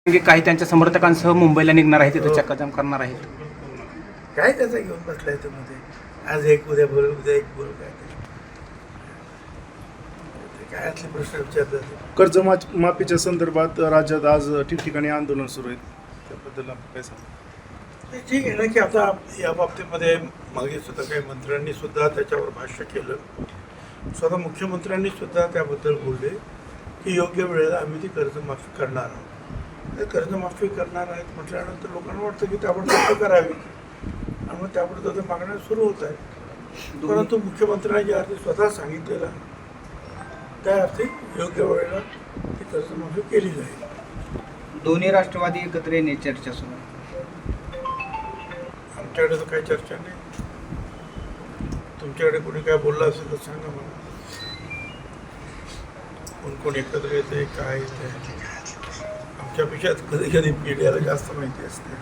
काही त्यांच्या समर्थकांसह मुंबईला निघणार आहेत, तिथे चक्काजाम करणार आहेत. काय त्याचा घेऊन बसलाय मध्ये आज एक उद्या एक बोलू काय काय असले प्रश्न विचारतात. कर्जमाफीच्या संदर्भात राज्यात आज ठिकठिकाणी आंदोलन सुरू आहे, त्याबद्दल आपण काय सांगू? ठीक आहे ना की आता या बाबतीमध्ये मागे सुद्धा काही मंत्र्यांनी सुद्धा त्याच्यावर भाष्य केलं. स्वतः मुख्यमंत्र्यांनी सुद्धा त्याबद्दल बोलले की योग्य वेळेला आम्ही ती कर्जमाफी करणार आहोत. कर्जमाफी करणार आहेत म्हटल्यानंतर लोकांना वाटतं की त्याबद्दल करावी आणि मग त्याबद्दल मागण्या सुरू होत आहेत. परंतु मुख्यमंत्र्यांनी ज्या अर्थी स्वतः सांगितलेलं आहे त्या अर्थी योग्य वेळेला ती कर्जमाफी केली जाईल. दोन्ही राष्ट्रवादी एकत्र येण्याची चर्चा सुरू आहे. आमच्याकडे तर काही चर्चा नाही. तुमच्याकडे कोणी काय बोललं असेल तर सांगा मला. कोण एकत्र येते काय येते आमच्यापेक्षा कधी कधी मीडियाला जास्त माहिती असते.